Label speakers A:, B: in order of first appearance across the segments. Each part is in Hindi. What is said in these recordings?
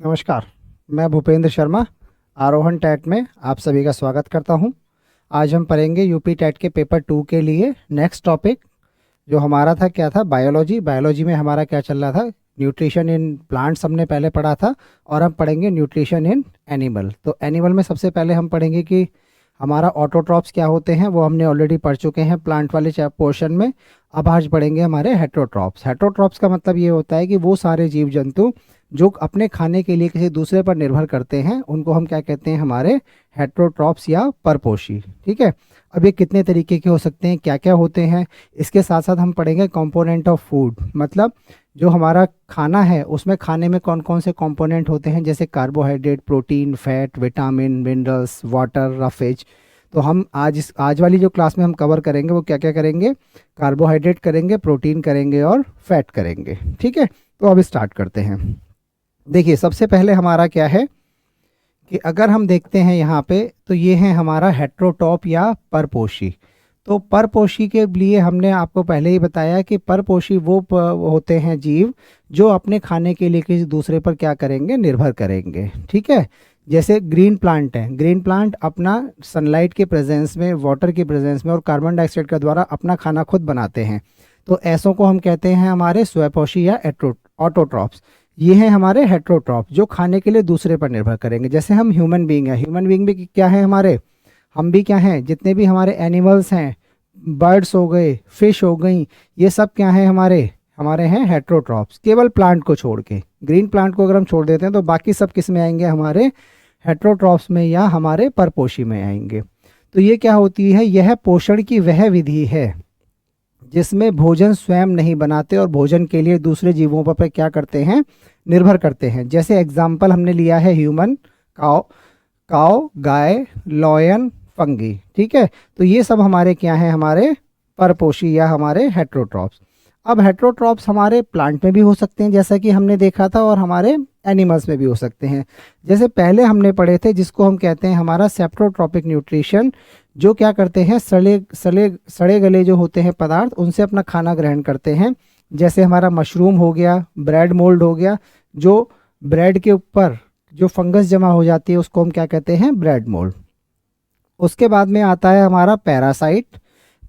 A: नमस्कार। मैं भूपेंद्र शर्मा आरोहण टैट में आप सभी का स्वागत करता हूं। आज हम पढ़ेंगे यूपी टैट के पेपर 2 के लिए नेक्स्ट टॉपिक जो हमारा था क्या था, बायोलॉजी। बायोलॉजी में हमारा क्या चल रहा था, न्यूट्रिशन इन प्लांट्स हमने पहले पढ़ा था और हम पढ़ेंगे न्यूट्रिशन इन एनिमल। तो एनिमल में सबसे पहले हम पढ़ेंगे कि हमारा ऑटोट्रॉप्स क्या होते हैं, वो हमने ऑलरेडी पढ़ चुके हैं प्लांट वाले पोर्शन में। अब आज पढ़ेंगे हमारे हेट्रोट्रॉप्स। हेट्रोट्रॉप्स का मतलब ये होता है कि वो सारे जीव जंतु जो अपने खाने के लिए किसी दूसरे पर निर्भर करते हैं उनको हम क्या कहते हैं, हमारे हेट्रोट्रॉप्स या परपोषी। ठीक है। अब ये कितने तरीके के हो सकते हैं, क्या क्या होते हैं, इसके साथ साथ हम पढ़ेंगे कंपोनेंट ऑफ फूड। मतलब जो हमारा खाना है उसमें खाने में कौन कौन से कंपोनेंट होते हैं, जैसे carbohydrate, protein, fat, vitamin, minerals, water, roughage. तो हम आज वाली जो क्लास में हम कवर करेंगे वो क्या क्या करेंगे, कार्बोहाइड्रेट करेंगे, प्रोटीन करेंगे और फैट करेंगे। ठीक है। तो अब स्टार्ट करते हैं। देखिए सबसे पहले हमारा क्या है कि अगर हम देखते हैं यहाँ पे तो ये है हमारा हेट्रोटॉप या परपोषी। तो परपोषी के लिए हमने आपको पहले ही बताया कि परपोषी वो होते हैं जीव जो अपने खाने के लिए किसी दूसरे पर क्या करेंगे, निर्भर करेंगे। ठीक है। जैसे ग्रीन प्लांट है, ग्रीन प्लांट अपना सनलाइट के प्रेजेंस में, वाटर के प्रेजेंस में और कार्बन डाइऑक्साइड के द्वारा अपना खाना खुद बनाते हैं। तो ऐसों को हम कहते हैं हमारे स्वयंपोषी या ऑटोट्रॉप्स। ये हैं हमारे हेट्रोट्रॉप जो खाने के लिए दूसरे पर निर्भर करेंगे। जैसे हम ह्यूमन बीइंग है, ह्यूमन बीइंग भी क्या है हमारे, हम भी क्या हैं, जितने भी हमारे एनिमल्स हैं, बर्ड्स हो गए, फिश हो गई, ये सब क्या हैं हमारे हमारे हैं हेट्रोट्रॉप्स, केवल प्लांट को छोड़ के। ग्रीन प्लांट को अगर हम छोड़ देते हैं तो बाकी सब किस में आएंगे, हमारे हेट्रोट्रॉप्स में या हमारे परपोषी में आएंगे। तो ये क्या होती है, यह पोषण की वह विधि है जिसमें भोजन स्वयं नहीं बनाते और भोजन के लिए दूसरे जीवों पर क्या करते हैं, निर्भर करते हैं। जैसे एग्जाम्पल हमने लिया है ह्यूमन, काव, गाय, लॉयन, फंगी। ठीक है। तो ये सब हमारे क्या हैं, हमारे परपोषी या हमारे हेट्रोट्रॉप्स। अब हेट्रोट्रॉप्स हमारे प्लांट में भी हो सकते हैं जैसा कि हमने देखा था, और हमारे एनिमल्स में भी हो सकते हैं। जैसे पहले हमने पढ़े थे जिसको हम कहते हैं हमारा सेप्टोट्रॉपिक न्यूट्रिशन, जो क्या करते हैं, सड़े गले जो होते हैं पदार्थ उनसे अपना खाना ग्रहण करते हैं। जैसे हमारा मशरूम हो गया, ब्रेड मोल्ड हो गया, जो ब्रेड के ऊपर जो फंगस जमा हो जाती है उसको हम क्या कहते हैं, ब्रेड मोल्ड। उसके बाद में आता है हमारा पैरासाइट।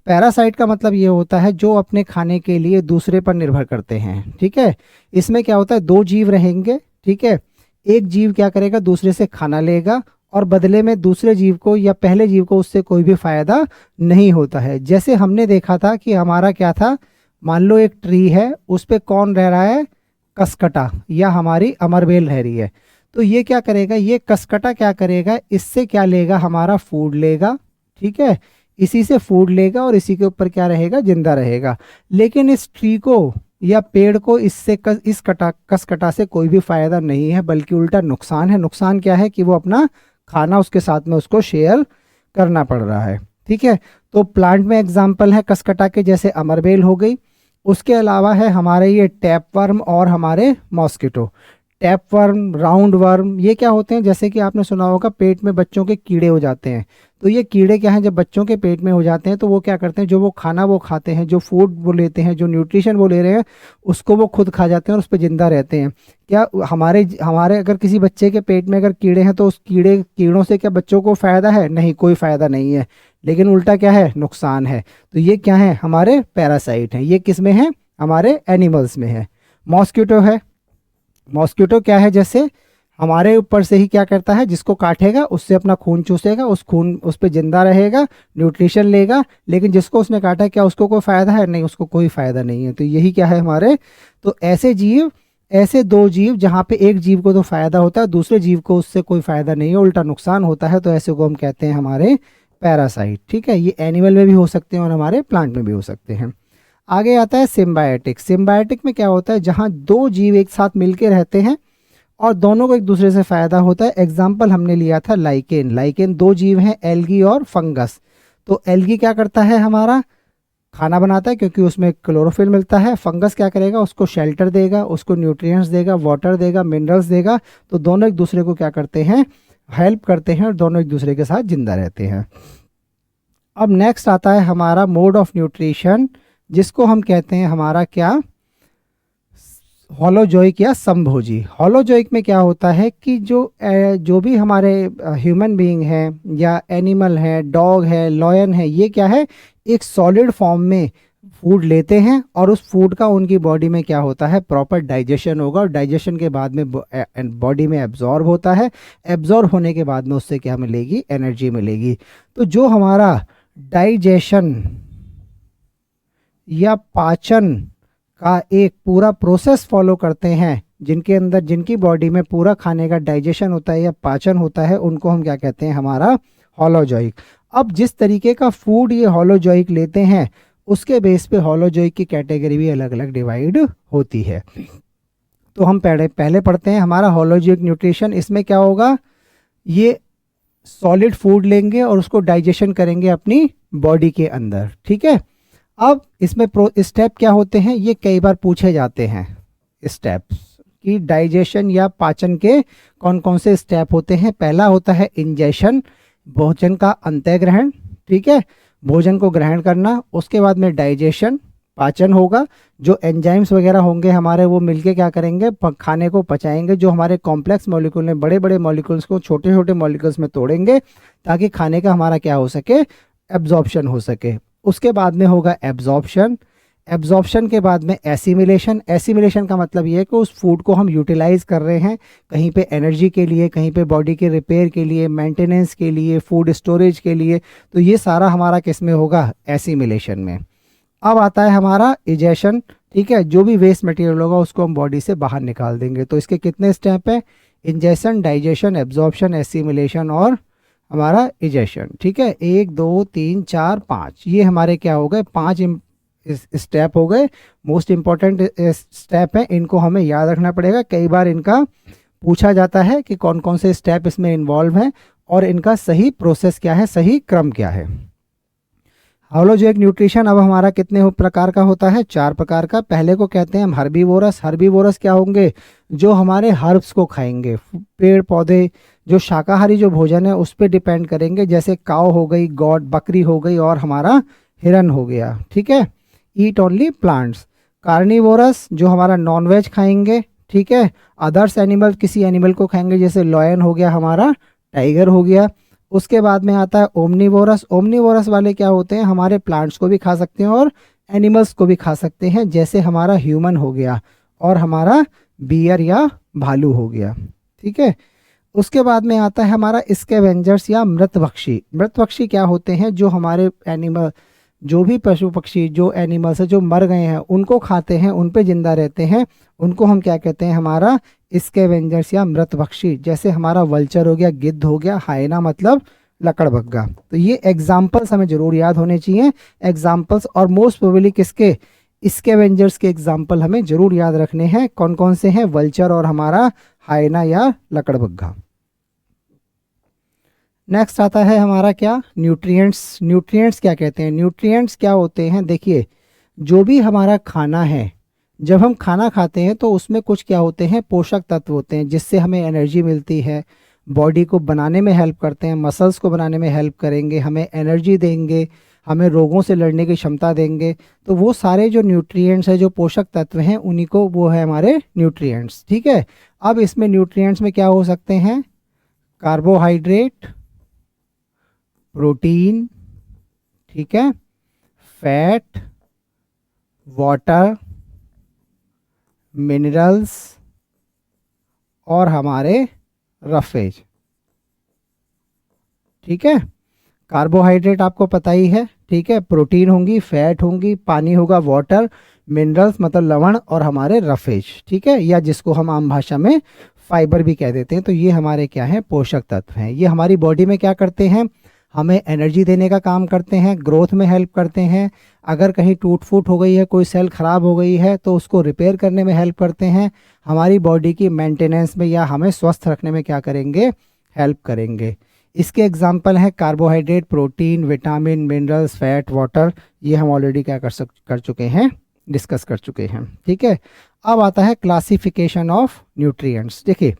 A: पैरासाइट का मतलब ये होता है जो अपने खाने के लिए दूसरे पर निर्भर करते हैं। ठीक है। इसमें क्या होता है, दो जीव रहेंगे। ठीक है। एक जीव क्या करेगा, दूसरे से खाना लेगा और बदले में दूसरे जीव को या पहले जीव को उससे कोई भी फायदा नहीं होता है। जैसे हमने देखा था कि हमारा क्या था, मान लो एक ट्री है, उस पे कौन रह रहा है, कसकटा या हमारी अमरबेल रह रही है। तो ये क्या करेगा, ये कसकटा क्या करेगा, इससे क्या लेगा, हमारा फूड लेगा। ठीक है। इसी से फूड लेगा और इसी के ऊपर क्या रहेगा, जिंदा रहेगा। लेकिन इस ट्री को या पेड़ को इससे इस कसकटा से कोई भी फायदा नहीं है, बल्कि उल्टा नुकसान है। नुकसान क्या है कि वो अपना खाना उसके साथ में उसको शेयर करना पड़ रहा है। ठीक है। तो प्लांट में एग्जाम्पल है कसकटा के, जैसे अमरबेल हो गई। उसके अलावा है हमारे ये टैपवर्म और हमारे मॉस्किटो। टैपवर्म, राउंड वर्म, ये क्या होते हैं, जैसे कि आपने सुना होगा पेट में बच्चों के कीड़े हो जाते हैं। तो ये कीड़े क्या हैं, जब बच्चों के पेट में हो जाते हैं तो वो क्या करते हैं, जो वो खाना वो खाते हैं, जो फूड वो लेते हैं, जो न्यूट्रिशन वो ले रहे हैं, उसको वो खुद खा जाते हैं और उस पर जिंदा रहते हैं। क्या हमारे हमारे अगर किसी बच्चे के पेट में अगर कीड़े हैं तो उस कीड़ों से क्या बच्चों को फायदा है, नहीं, कोई फायदा नहीं है, लेकिन उल्टा क्या है, नुकसान है। तो ये क्या है, हमारे पैरासाइट हैं। ये किस में है, हमारे एनिमल्स में है। मॉस्किटो है। मॉस्किटो क्या है, जैसे हमारे ऊपर से ही क्या करता है, जिसको काटेगा उससे अपना खून चूसेगा, उस खून उस पे जिंदा रहेगा, न्यूट्रिशन लेगा, लेकिन जिसको उसने काटा है क्या उसको कोई फायदा है, नहीं, उसको कोई फायदा नहीं है। तो यही क्या है हमारे, तो ऐसे जीव, ऐसे दो जीव जहाँ पे एक जीव को तो फायदा होता है, दूसरे जीव को उससे कोई फायदा नहीं है, उल्टा नुकसान होता है, तो ऐसे को हम कहते हैं हमारे पैरासाइट। ठीक है। ये एनिमल में भी हो सकते हैं और हमारे प्लांट में भी हो सकते हैं। आगे आता है सिम्बायोटिक। सिम्बायोटिक में क्या होता है, जहाँ दो जीव एक साथ मिलके रहते हैं और दोनों को एक दूसरे से फायदा होता है। एग्जाम्पल हमने लिया था लाइकेन। लाइकेन दो जीव हैं, एल्गी और फंगस। तो एल्गी क्या करता है, हमारा खाना बनाता है क्योंकि उसमें क्लोरोफिल मिलता है। फंगस क्या करेगा, उसको शेल्टर देगा, उसको न्यूट्रिएंट्स देगा, वाटर देगा, मिनरल्स देगा। तो दोनों एक दूसरे को क्या करते हैं, हेल्प करते हैं और दोनों एक दूसरे के साथ जिंदा रहते हैं। अब नेक्स्ट आता है हमारा मोड ऑफ न्यूट्रिशन, जिसको हम कहते हैं हमारा क्या, हॉलोजोइक या समभोजी। हॉलोजोइक में क्या होता है कि जो भी हमारे ह्यूमन बीइंग है या एनिमल है, डॉग है, लॉयन है, ये क्या है, एक सॉलिड फॉर्म में फूड लेते हैं और उस फूड का उनकी बॉडी में क्या होता है, प्रॉपर डाइजेशन होगा और डाइजेशन के बाद में बॉडी में एब्जॉर्ब होता है। एब्जॉर्ब होने के बाद में उससे क्या मिलेगी, एनर्जी मिलेगी। तो जो हमारा डाइजेशन या पाचन का एक पूरा प्रोसेस फॉलो करते हैं, जिनके अंदर, जिनकी बॉडी में पूरा खाने का डाइजेशन होता है या पाचन होता है, उनको हम क्या कहते हैं, हमारा हॉलोजोइक। अब जिस तरीके का फूड ये हॉलोजोइक लेते हैं उसके बेस पे हॉलोजोइक की कैटेगरी भी अलग अलग डिवाइड होती है। तो हम पहले पढ़ते हैं हमारा हॉलोजोइक न्यूट्रिशन। इसमें क्या होगा, ये सॉलिड फूड लेंगे और उसको डाइजेशन करेंगे अपनी बॉडी के अंदर, ठीक है। अब इसमें स्टेप क्या होते हैं, ये कई बार पूछे जाते हैं स्टेप्स कि डाइजेशन या पाचन के कौन कौन से स्टेप होते हैं। पहला होता है इंजेशन, भोजन का अंतःग्रहण, ठीक है, भोजन को ग्रहण करना। उसके बाद में डाइजेशन, पाचन होगा, जो एंजाइम्स वगैरह होंगे हमारे वो मिलके क्या करेंगे, खाने को पचाएंगे, जो हमारे कॉम्प्लेक्स मॉलिक्यूल हैं, बड़े बड़े मॉलिक्यूल्स को छोटे छोटे मॉलिक्यूल्स में तोड़ेंगे ताकि खाने का हमारा क्या हो सके, एब्जॉर्प्शन हो सके। उसके बाद में होगा एब्जॉर्प्शन। एब्जॉर्प्शन के बाद में एसिमिलेशन। एसिमिलेशन का मतलब ये है कि उस फूड को हम यूटिलाइज कर रहे हैं कहीं पे एनर्जी के लिए, कहीं पे बॉडी के रिपेयर के लिए, मेंटेनेंस के लिए, फूड स्टोरेज के लिए। तो ये सारा हमारा किस में होगा, एसिमिलेशन में। अब आता है हमारा इजेशन, ठीक है, जो भी वेस्ट मटेरियल होगा उसको हम बॉडी से बाहर निकाल देंगे। तो इसके कितने स्टेप हैं, इंजेशन, डाइजेशन, एब्जॉर्प्शन, एसिमिलेशन और हमारा इजेशन, ठीक है। 1 2 3 4 5, ये हमारे क्या हो गए, 5 स्टेप हो गए। मोस्ट इंपॉर्टेंट स्टेप है, इनको हमें याद रखना पड़ेगा। कई बार इनका पूछा जाता है कि कौन कौन से स्टेप इसमें इन्वॉल्व हैं और इनका सही प्रोसेस क्या है, सही क्रम क्या है। हॉलोजोइक न्यूट्रिशन अब हमारा कितने प्रकार का होता है, 4 प्रकार का। पहले को कहते हैं हम हर्बीवोरस। हर्बीवोरस क्या होंगे, जो हमारे हर्ब्स को खाएंगे, पेड़ पौधे, जो शाकाहारी जो भोजन है उस पर डिपेंड करेंगे, जैसे काव हो गई, गॉड, बकरी हो गई और हमारा हिरन हो गया, ठीक है। Eat only plants. कार्निवोरस, जो हमारा नॉनवेज खाएंगे, ठीक है। अदर्स एनिमल, किसी एनिमल को खाएंगे, जैसे लॉयन हो गया, हमारा टाइगर हो गया। उसके बाद में आता है ओमनीवोरस। ओमनीवोरस वाले क्या होते हैं, हमारे प्लांट्स को भी खा सकते हैं और एनिमल्स को भी खा सकते हैं, जैसे हमारा ह्यूमन हो गया और हमारा बियर या भालू हो गया, ठीक है। उसके बाद में आता है हमारा स्कैवेंजर्स या मृतभक्षी। मृतभक्षी क्या होते हैं, जो हमारे एनिमल, जो भी पशु पक्षी, जो एनिमल्स है जो मर गए हैं उनको खाते हैं, उन पे जिंदा रहते हैं, उनको हम क्या कहते हैं, हमारा स्कैवेंजर्स या मृतभक्षी। जैसे हमारा वल्चर हो गया, गिद्ध हो गया, हाइना मतलब लकड़बग्गा। तो ये एग्जाम्पल्स हमें जरूर याद होने चाहिए, एग्जाम्पल्स। और मोस्ट प्रोबेबली किसके, स्कैवेंजर्स के एग्जाम्पल हमें जरूर याद रखने हैं। कौन कौन से हैं, वल्चर और हमारा हाइना या लकड़बग्गा। नेक्स्ट आता है हमारा क्या, न्यूट्रिएंट्स। न्यूट्रिएंट्स क्या कहते हैं, न्यूट्रिएंट्स क्या होते हैं, देखिए, जो भी हमारा खाना है, जब हम खाना खाते हैं तो उसमें कुछ क्या होते हैं, पोषक तत्व होते हैं, जिससे हमें एनर्जी मिलती है, बॉडी को बनाने में हेल्प करते हैं, मसल्स को बनाने में हेल्प करेंगे, हमें एनर्जी देंगे, हमें रोगों से लड़ने की क्षमता देंगे। तो वो सारे जो न्यूट्रिएंट्स हैं, जो पोषक तत्व हैं, उन्हीं को वो है हमारे न्यूट्रिएंट्स, ठीक है। अब इसमें न्यूट्रिएंट्स में क्या हो सकते हैं, कार्बोहाइड्रेट, प्रोटीन, ठीक है, फैट, वाटर, मिनरल्स और हमारे रफेज, ठीक है। कार्बोहाइड्रेट आपको पता ही है, ठीक है, प्रोटीन होंगी, फैट होंगी, पानी होगा, वाटर, मिनरल्स मतलब लवण और हमारे रफेज, ठीक है, या जिसको हम आम भाषा में फाइबर भी कह देते हैं। तो ये हमारे क्या हैं, पोषक तत्व हैं। ये हमारी बॉडी में क्या करते हैं, हमें एनर्जी देने का काम करते हैं, ग्रोथ में हेल्प करते हैं। अगर कहीं टूट फूट हो गई है, कोई सेल खराब हो गई है तो उसको रिपेयर करने में हेल्प करते हैं, हमारी बॉडी की मेंटेनेंस में या हमें स्वस्थ रखने में क्या करेंगे, हेल्प करेंगे। इसके एग्जाम्पल हैं carbohydrate, protein, vitamin, minerals, fat, water. ये हम ऑलरेडी क्या कर चुके हैं, डिस्कस कर चुके हैं, ठीक है। अब आता है क्लासिफिकेशन ऑफ न्यूट्रिएंट्स। देखिए,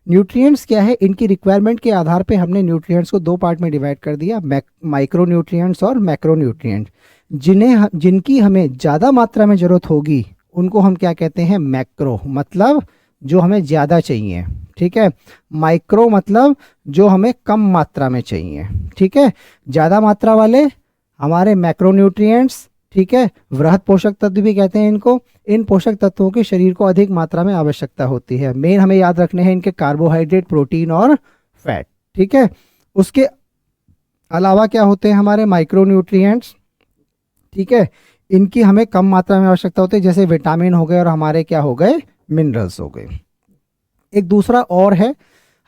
A: न्यूट्रिएंट्स क्या है, इनकी रिक्वायरमेंट के आधार पे हमने न्यूट्रिएंट्स को 2 पार्ट में डिवाइड कर दिया, माइक्रो न्यूट्रिएंट्स और मैक्रो न्यूट्रिएंट। जिनकी हमें ज़्यादा मात्रा में ज़रूरत होगी उनको हम क्या कहते हैं, मैक्रो, मतलब जो हमें ज़्यादा चाहिए, ठीक है। माइक्रो मतलब जो हमें कम मात्रा में चाहिए, ठीक है। ज़्यादा मात्रा वाले हमारे मैक्रोन्यूट्रिएंट्स, ठीक है। वृहद पोषक तत्व भी कहते हैं इनको। इन पोषक तत्वों की शरीर को अधिक मात्रा में आवश्यकता होती है। मेन हमें याद रखने हैं इनके कार्बोहाइड्रेट, प्रोटीन और फैट, ठीक है। उसके अलावा क्या होते हैं हमारे माइक्रोन्यूट्रिएंट्स, ठीक है। इनकी हमें कम मात्रा में आवश्यकता होती है, जैसे विटामिन हो गए और हमारे क्या हो गए, मिनरल्स हो गए। एक दूसरा और है,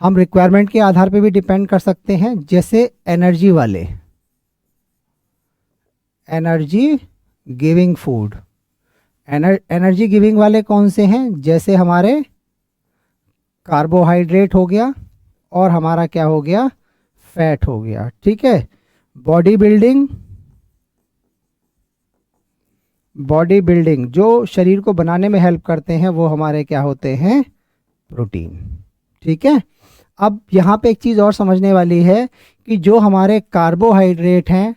A: हम रिक्वायरमेंट के आधार पे भी डिपेंड कर सकते हैं, जैसे एनर्जी वाले, energy giving food. Energy giving वाले कौन से हैं, जैसे हमारे कार्बोहाइड्रेट हो गया और हमारा क्या हो गया, फैट हो गया, ठीक है। बॉडी बिल्डिंग, बॉडी बिल्डिंग जो शरीर को बनाने में हेल्प करते हैं वो हमारे क्या होते हैं, प्रोटीन, ठीक है। अब यहाँ पे एक चीज़ और समझने वाली है कि जो हमारे कार्बोहाइड्रेट हैं,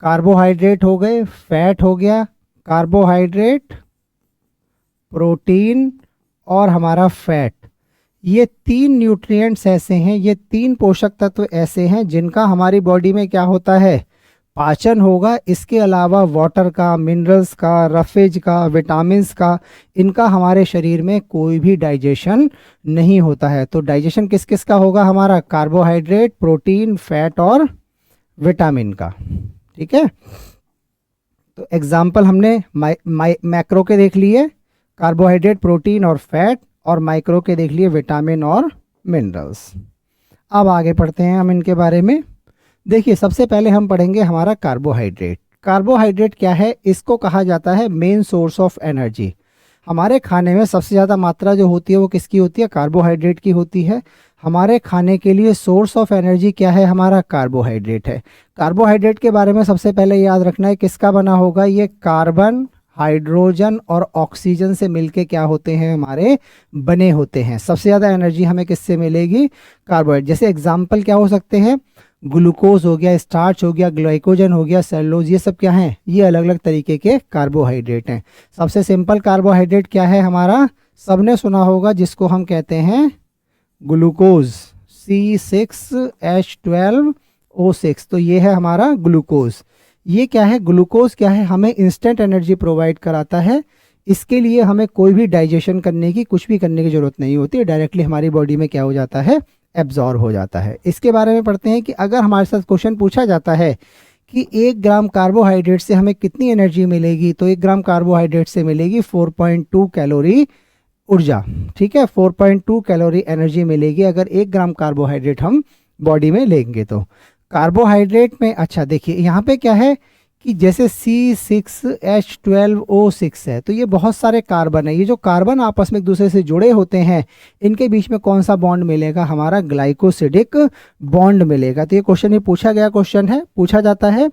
A: कार्बोहाइड्रेट हो गए, फैट हो गया, कार्बोहाइड्रेट, प्रोटीन और हमारा फैट, ये तीन न्यूट्रिएंट्स ऐसे हैं, ये तीन पोषक तत्व ऐसे हैं जिनका हमारी बॉडी में क्या होता है, पाचन होगा। इसके अलावा वाटर का, मिनरल्स का, रफेज का, विटामिन्स का, इनका हमारे शरीर में कोई भी डाइजेशन नहीं होता है। तो डाइजेशन किस किस का होगा, हमारा कार्बोहाइड्रेट, प्रोटीन, फैट और विटामिन का, ठीक है। तो एग्जाम्पल हमने मैक्रो के देख लिए, कार्बोहाइड्रेट, प्रोटीन और फैट, और माइक्रो के देख लिए, विटामिन और मिनरल्स। अब आगे पढ़ते हैं हम इनके बारे में। देखिए, सबसे पहले हम पढ़ेंगे हमारा कार्बोहाइड्रेट। कार्बोहाइड्रेट क्या है, इसको कहा जाता है मेन सोर्स ऑफ एनर्जी। हमारे खाने में सबसे ज़्यादा मात्रा जो होती है वो किसकी होती है, कार्बोहाइड्रेट की होती है। हमारे खाने के लिए सोर्स ऑफ एनर्जी क्या है, हमारा कार्बोहाइड्रेट है। कार्बोहाइड्रेट के बारे में सबसे पहले याद रखना है किसका बना होगा, ये कार्बन, हाइड्रोजन और ऑक्सीजन से मिलके क्या होते हैं, हमारे बने होते हैं। सबसे ज़्यादा एनर्जी हमें किससे मिलेगी, कार्बोहाइड्रेट। जैसे एग्जाम्पल क्या हो सकते हैं, ग्लूकोज हो गया, स्टार्च हो गया, ग्लाइकोजन हो गया, सेलुलोज, ये सब क्या हैं, ये अलग अलग तरीके के कार्बोहाइड्रेट हैं। सबसे सिंपल कार्बोहाइड्रेट क्या है हमारा, सबने सुना होगा, जिसको हम कहते हैं ग्लूकोज, C6H12O6। तो ये है हमारा ग्लूकोज। ये क्या है, ग्लूकोज क्या है, हमें इंस्टेंट एनर्जी प्रोवाइड कराता है। इसके लिए हमें कोई भी डाइजेशन करने की, कुछ भी करने की ज़रूरत नहीं होती है, डायरेक्टली हमारी बॉडी में क्या हो जाता है, एब्जॉर्ब हो जाता है। इसके बारे में पढ़ते हैं कि अगर हमारे साथ क्वेश्चन पूछा जाता है कि 1 ग्राम कार्बोहाइड्रेट से हमें कितनी एनर्जी मिलेगी, तो 1 ग्राम कार्बोहाइड्रेट से मिलेगी 4.2 कैलोरी ऊर्जा, ठीक है। 4.2 कैलोरी एनर्जी मिलेगी अगर 1 ग्राम कार्बोहाइड्रेट हम बॉडी में लेंगे तो। कार्बोहाइड्रेट में, अच्छा देखिए यहाँ पे क्या है कि जैसे C6H12O6 है, तो ये बहुत सारे कार्बन है। ये जो कार्बन आपस में एक दूसरे से जुड़े होते हैं, इनके बीच में कौन सा बॉन्ड मिलेगा, हमारा ग्लाइकोसिडिक बॉन्ड मिलेगा। तो ये क्वेश्चन, ये पूछा गया क्वेश्चन है, पूछा जाता है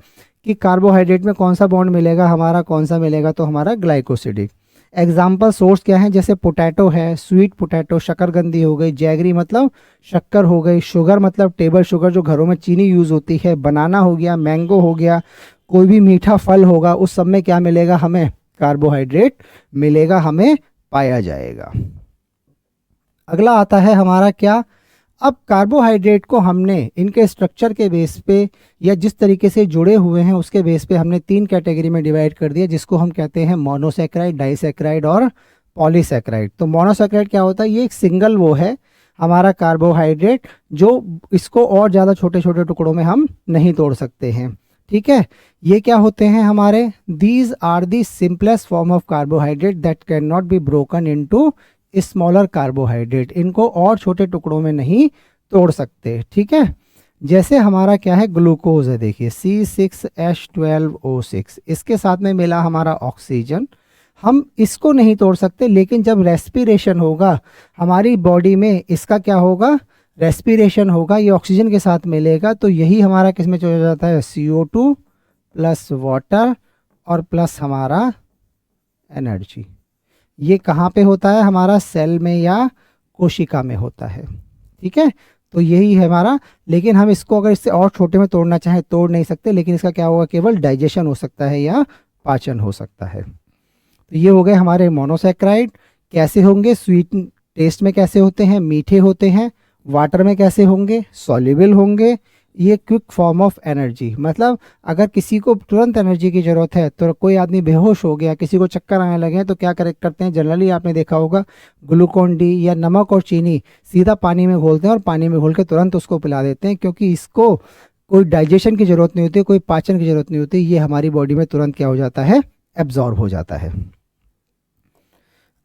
A: कि कार्बोहाइड्रेट में कौन सा बॉन्ड मिलेगा, हमारा कौन सा मिलेगा, तो हमारा ग्लाइकोसिडिक। एग्जाम्पल सोर्स क्या है, जैसे पोटैटो है, स्वीट पोटैटो, शकरकंदी हो गई, जैगरी मतलब शक्कर हो गई, शुगर मतलब टेबल शुगर जो घरों में चीनी यूज़ होती है, बनाना हो गया, मैंगो हो गया, कोई भी मीठा फल होगा, उस सब में क्या मिलेगा, हमें कार्बोहाइड्रेट मिलेगा, हमें पाया जाएगा। अगला आता है हमारा क्या, अब कार्बोहाइड्रेट को हमने इनके स्ट्रक्चर के बेस पे या जिस तरीके से जुड़े हुए हैं उसके बेस पे हमने 3 कैटेगरी में डिवाइड कर दिया, जिसको हम कहते हैं मोनोसैकेराइड, डाइसैकेराइड और पॉलीसैकेराइड। तो मोनोसैकेराइड क्या होता है, ये एक सिंगल वो है हमारा कार्बोहाइड्रेट, जो इसको और ज़्यादा छोटे छोटे टुकड़ों में हम नहीं तोड़ सकते हैं, ठीक है। ये क्या होते हैं हमारे, these are the simplest form of carbohydrate that can not be broken into smaller carbohydrate. इनको और छोटे टुकड़ों में नहीं तोड़ सकते, ठीक है। जैसे हमारा क्या है, ग्लूकोज है, देखिए C6H12O6, इसके साथ में मिला हमारा ऑक्सीजन, हम इसको नहीं तोड़ सकते, लेकिन जब रेस्पिरेशन होगा हमारी बॉडी में, इसका क्या होगा, रेस्पिरेशन होगा, ये ऑक्सीजन के साथ मिलेगा, तो यही हमारा किस में चला जाता है, CO2 प्लस वाटर और प्लस हमारा एनर्जी। ये कहाँ पे होता है, हमारा सेल में या कोशिका में होता है, ठीक है। तो यही है हमारा, लेकिन हम इसको अगर इससे और छोटे में तोड़ना चाहें तोड़ नहीं सकते, लेकिन इसका क्या होगा, केवल डाइजेशन हो सकता है या पाचन हो सकता है। तो ये हो गए हमारे मोनोसेक्राइड। कैसे होंगे? स्वीट टेस्ट में कैसे होते हैं? मीठे होते हैं। वाटर में कैसे होंगे? सॉल्युबल होंगे। ये क्विक फॉर्म ऑफ एनर्जी, मतलब अगर किसी को तुरंत एनर्जी की जरूरत है, तो कोई आदमी बेहोश हो गया, किसी को चक्कर आने लगे हैं, तो क्या करेक्ट करते हैं? जनरली आपने देखा होगा ग्लूकोन डी या नमक और चीनी सीधा पानी में घोलते हैं और पानी में घोल के तुरंत उसको पिला देते हैं, क्योंकि इसको कोई डाइजेशन की जरूरत नहीं होती, कोई पाचन की जरूरत नहीं होती, ये हमारी बॉडी में तुरंत क्या हो जाता है? एब्जॉर्ब हो जाता है।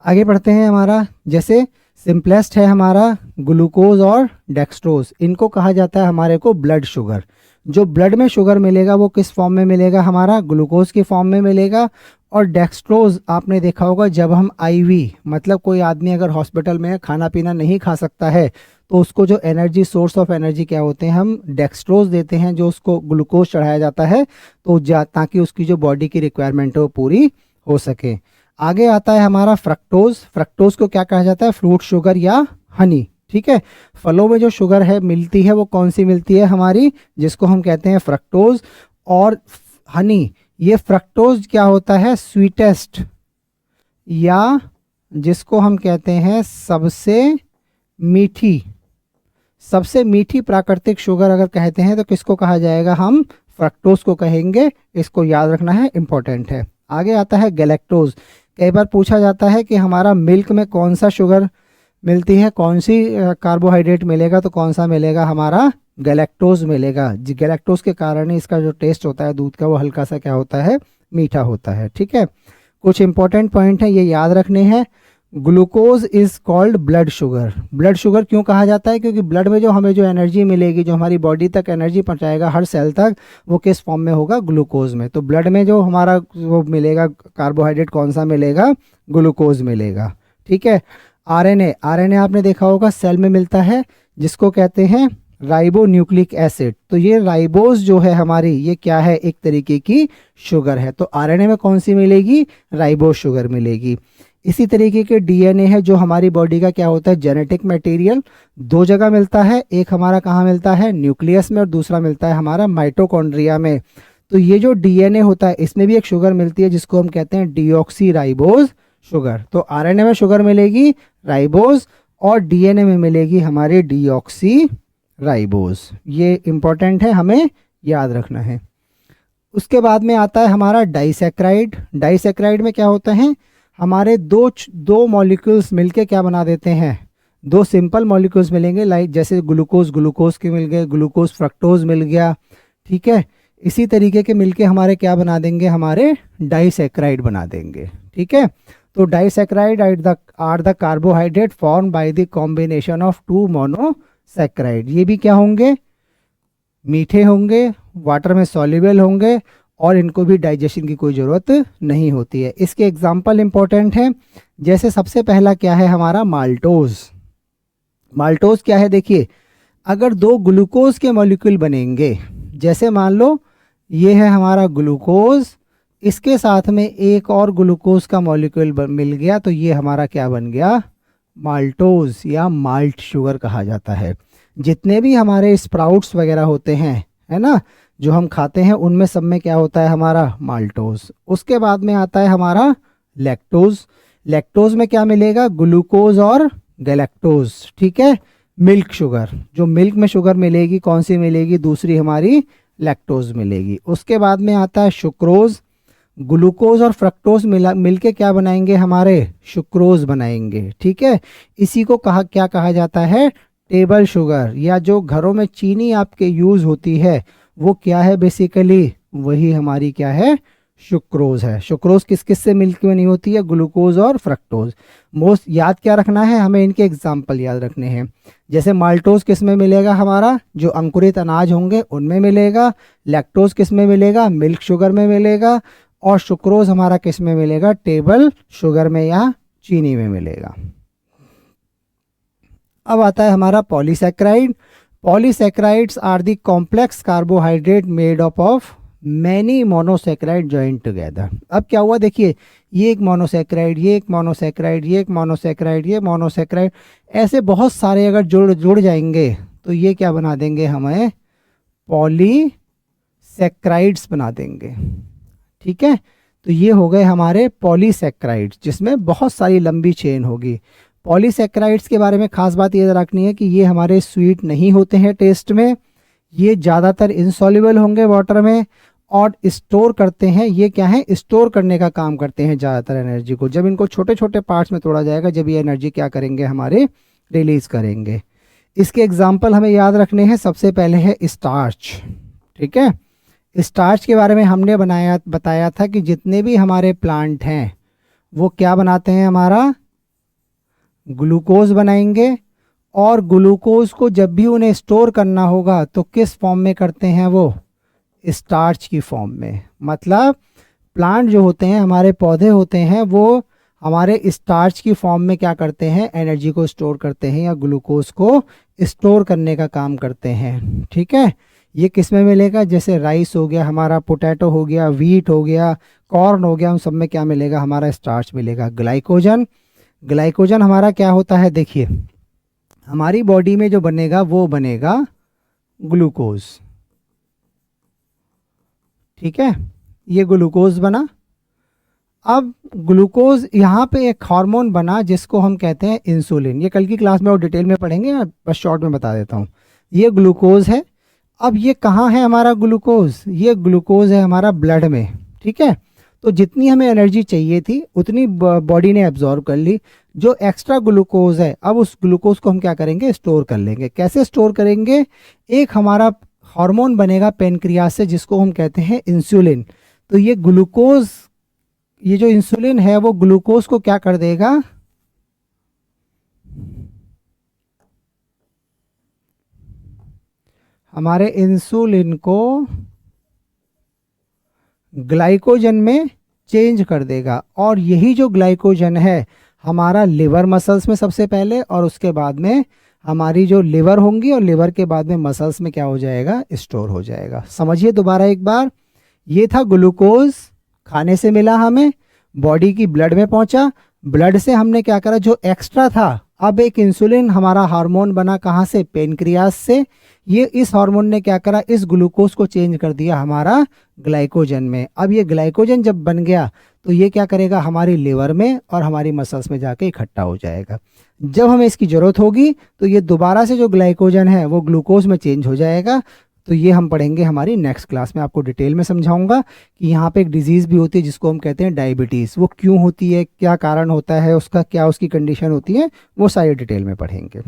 A: आगे बढ़ते हैं। हमारा जैसे सिंपलेस्ट है हमारा ग्लूकोज और डेक्सट्रोज, इनको कहा जाता है हमारे को ब्लड शुगर। जो ब्लड में शुगर मिलेगा वो किस फॉर्म में मिलेगा? हमारा ग्लूकोज के फॉर्म में मिलेगा। और डेक्सट्रोज आपने देखा होगा जब हम आईवी, मतलब कोई आदमी अगर हॉस्पिटल में खाना पीना नहीं खा सकता है, तो उसको जो एनर्जी, सोर्स ऑफ एनर्जी क्या होते हैं? हम डेक्सट्रोज देते हैं, जो उसको ग्लूकोज चढ़ाया जाता है, तो ताकि उसकी जो बॉडी की रिक्वायरमेंट है वो पूरी हो सके। आगे आता है हमारा फ्रक्टोज। फ्रक्टोज को क्या कहा जाता है? फ्रूट शुगर या हनी। ठीक है, फलों में जो शुगर है मिलती है वो कौन सी मिलती है हमारी? जिसको हम कहते हैं फ्रक्टोज। और हनी, ये फ्रक्टोज क्या होता है? स्वीटेस्ट, या जिसको हम कहते हैं सबसे मीठी प्राकृतिक शुगर अगर कहते हैं, तो किसको कहा जाएगा? हम फ्रक्टोज को कहेंगे। इसको याद रखना है, इंपॉर्टेंट है। आगे आता है गैलेक्टोज। कई बार पूछा जाता है कि हमारा मिल्क में कौन सा शुगर मिलती है, कौन सी कार्बोहाइड्रेट मिलेगा? तो कौन सा मिलेगा? हमारा गैलेक्टोज मिलेगा। गैलेक्टोज के कारण ही इसका जो टेस्ट होता है दूध का, वो हल्का सा क्या होता है? मीठा होता है। ठीक है, कुछ इंपॉर्टेंट पॉइंट है, ये याद रखने हैं। Glucose is called blood sugar. Blood sugar क्यों कहा जाता है? क्योंकि ब्लड में जो हमें जो एनर्जी मिलेगी, जो हमारी बॉडी तक एनर्जी पहुंचाएगा हर सेल तक, वो किस फॉर्म में होगा? ग्लूकोज में। तो ब्लड में जो हमारा वो मिलेगा कार्बोहाइड्रेट, कौन सा मिलेगा? ग्लूकोज मिलेगा। ठीक है। आरएनए, आरएनए आपने देखा होगा सेल में मिलता है, जिसको कहते हैं राइबो न्यूक्लिक एसिड। तो ये राइबोज जो है हमारी, ये क्या है? एक तरीके की शुगर है। तो आरएनए में कौन सी मिलेगी? राइबोज शुगर मिलेगी। इसी तरीके के डीएनए है जो हमारी बॉडी का क्या होता है? Genetic material. दो जगह मिलता है, एक हमारा कहाँ मिलता है? न्यूक्लियस में, और दूसरा मिलता है हमारा माइटोकॉन्ड्रिया में। तो ये जो डीएनए होता है, इसमें भी एक शुगर मिलती है, जिसको हम कहते हैं डीऑक्सी राइबोज शुगर। तो आरएनए में शुगर मिलेगी राइबोज, और डीएनए में मिलेगी हमारी डीऑक्सी राइबोज। ये इंपॉर्टेंट है, हमें याद रखना है। उसके बाद में आता है हमारा डाइसैक्राइड। डाइसैक्राइड में क्या होता है? हमारे दो मॉलिक्यूल्स मिलके क्या बना देते हैं? दो सिंपल मॉलिक्यूल्स मिलेंगे, लाइक जैसे ग्लूकोज के मिल गए, ग्लूकोज फ्रक्टोज मिल गया। ठीक है, इसी तरीके के मिलके हमारे क्या बना देंगे? हमारे डाइसैक्राइड बना देंगे। ठीक है, तो disaccharide are the carbohydrate form by the combination of two monosaccharide. ये भी क्या होंगे? मीठे होंगे, वाटर में सॉल्युबल होंगे, और इनको भी डाइजेशन की कोई ज़रूरत नहीं होती है। इसके एग्जाम्पल इंपॉर्टेंट हैं। जैसे सबसे पहला क्या है हमारा? माल्टोज। माल्टोज क्या है? देखिए, अगर दो ग्लूकोज के मॉलिक्यूल बनेंगे, जैसे मान लो ये है हमारा ग्लूकोज, इसके साथ में एक और ग्लूकोज का मॉलिक्यूल मिल गया, तो ये हमारा क्या बन गया? माल्टोज, या माल्ट शुगर कहा जाता है। जितने भी हमारे स्प्राउट्स वगैरह होते हैं, है ना, जो हम खाते हैं, उनमें सब में क्या होता है? हमारा माल्टोज। उसके बाद में आता है हमारा लैक्टोज। लैक्टोज में क्या मिलेगा? ग्लूकोज और गैलेक्टोज। ठीक है, मिल्क शुगर, जो मिल्क में शुगर मिलेगी, कौन सी मिलेगी? दूसरी हमारी लैक्टोज मिलेगी। उसके बाद में आता है सुक्रोज। ग्लूकोज और फ्रक्टोज मिलके क्या बनाएंगे? हमारे सुक्रोज बनाएंगे। ठीक है, इसी को क्या कहा जाता है? टेबल शुगर, या जो घरों में चीनी आपके यूज होती है, वो क्या है? बेसिकली वही हमारी क्या है? सुक्रोज है। सुक्रोज किस किस से मिलकर बनी होती है? ग्लूकोज और फ्रक्टोज। मोस्ट याद क्या रखना है हमें? इनके एग्जाम्पल याद रखने हैं। जैसे माल्टोज किस में मिलेगा? हमारा जो अंकुरित अनाज होंगे उनमें मिलेगा। लैक्टोज किस में मिलेगा? मिल्क शुगर में मिलेगा। और सुक्रोज हमारा किस में मिलेगा? टेबल शुगर में या चीनी में मिलेगा। अब आता है हमारा polysaccharide. Polysaccharides are the complex carbohydrate made up of many monosaccharide joint together. अब क्या हुआ? देखिए, ये एक मोनोसैक्राइड, ये एक मोनोसैक्राइड, ये एक मोनोसैक्राइड, ये मोनोसैक्राइड, ऐसे बहुत सारे अगर जुड़ जाएंगे, तो ये क्या बना देंगे? हमें पॉलीसैक्राइड्स बना देंगे। ठीक है, तो ये हो गए हमारे पॉलीसैकेराइड्स, जिसमें बहुत सारी लंबी चेन होगी। पॉलीसैकेराइड्स के बारे में खास बात ये रखनी है कि ये हमारे स्वीट नहीं होते हैं टेस्ट में, ये ज़्यादातर इंसॉल्युबल होंगे वाटर में, और स्टोर करते हैं, ये क्या है, स्टोर करने का काम करते हैं ज़्यादातर एनर्जी को। जब इनको छोटे छोटे पार्ट्स में तोड़ा जाएगा, जब ये एनर्जी क्या करेंगे, हमारे रिलीज करेंगे। इसके एग्जाम्पल हमें याद रखने हैं। सबसे पहले है स्टार्च। ठीक है, स्टार्च के बारे में हमने बताया था कि जितने भी हमारे प्लांट हैं वो क्या बनाते हैं, हमारा ग्लूकोज बनाएंगे, और ग्लूकोज को जब भी उन्हें स्टोर करना होगा तो किस फॉर्म में करते हैं, वो स्टार्च की फॉर्म में। मतलब प्लांट जो होते हैं, हमारे पौधे होते हैं, वो हमारे स्टार्च की फॉर्म में क्या करते हैं, एनर्जी को स्टोर करते हैं या ग्लूकोज को स्टोर करने का काम करते हैं। ठीक है, ये किस में मिलेगा, जैसे राइस हो गया हमारा, पोटैटो हो गया, व्हीट हो गया, कॉर्न हो गया, उन सब में क्या मिलेगा, हमारा स्टार्च मिलेगा। ग्लाइकोजन, ग्लाइकोजन हमारा क्या होता है, देखिए हमारी बॉडी में जो बनेगा वो बनेगा ग्लूकोज। ठीक है, ये ग्लूकोज बना। अब ग्लूकोज यहाँ पे एक हार्मोन बना जिसको हम कहते हैं इंसुलिन। ये कल की क्लास में और डिटेल में पढ़ेंगे, बस शॉर्ट में बता देता हूँ। ये ग्लूकोज है। अब ये कहाँ है हमारा ग्लूकोज, ये ग्लूकोज है हमारा ब्लड में। ठीक है, तो जितनी हमें एनर्जी चाहिए थी उतनी बॉडी ने एब्जॉर्ब कर ली। जो एक्स्ट्रा ग्लूकोज है, अब उस ग्लूकोज को हम क्या करेंगे, स्टोर कर लेंगे। कैसे स्टोर करेंगे, एक हमारा हार्मोन बनेगा पेनक्रियास से जिसको हम कहते हैं इंसुलिन। तो ये ग्लूकोज, ये जो इंसुलिन है वो ग्लूकोज को क्या कर देगा, हमारे इंसुलिन को ग्लाइकोजन में चेंज कर देगा। और यही जो ग्लाइकोजन है हमारा लिवर मसल्स में सबसे पहले, और उसके बाद में हमारी जो लिवर होंगी, और लिवर के बाद में मसल्स में क्या हो जाएगा, स्टोर हो जाएगा। समझिए दोबारा एक बार, ये था ग्लूकोज, खाने से मिला हमें, बॉडी की ब्लड में पहुंचा, ब्लड से हमने क्या करा, जो एक्स्ट्रा था, अब एक इंसुलिन हमारा हार्मोन बना, कहाँ से, पेनक्रियास से। ये इस हार्मोन ने क्या करा, इस ग्लूकोज को चेंज कर दिया हमारा ग्लाइकोजन में। अब ये ग्लाइकोजन जब बन गया तो ये क्या करेगा, हमारी लिवर में और हमारी मसल्स में जाके इकट्ठा हो जाएगा। जब हमें इसकी ज़रूरत होगी तो ये दोबारा से जो ग्लाइकोजन है वो ग्लूकोज में चेंज हो जाएगा। तो ये हम पढ़ेंगे हमारी नेक्स्ट क्लास में, आपको डिटेल में समझाऊंगा कि यहाँ पे एक डिजीज़ भी होती है जिसको हम कहते हैं डायबिटीज़। वो क्यों होती है, क्या कारण होता है उसका, क्या उसकी कंडीशन होती है, वो सारी डिटेल में पढ़ेंगे।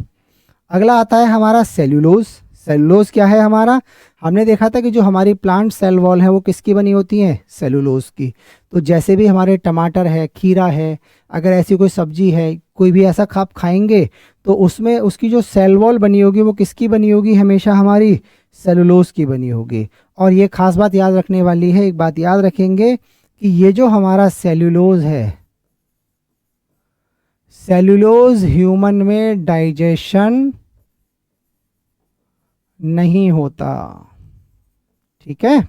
A: अगला आता है हमारा सेल्यूलोज। सेलुलोज क्या है हमारा, हमने देखा था कि जो हमारी प्लांट सेल वॉल है वो किसकी बनी होती है, सेलुलोज की। तो जैसे भी हमारे टमाटर है, खीरा है, अगर ऐसी कोई सब्जी है, कोई भी ऐसा आप खाएंगे तो उसमें उसकी जो सेल वॉल बनी होगी वो किसकी बनी होगी, हमेशा हमारी सेलुलोज की बनी होगी। और ये खास बात याद रखने वाली है, एक बात याद रखेंगे कि ये जो हमारा सेलुलोज है, सेलुलोज ह्यूमन में डाइजेशन नहीं होता। ठीक है,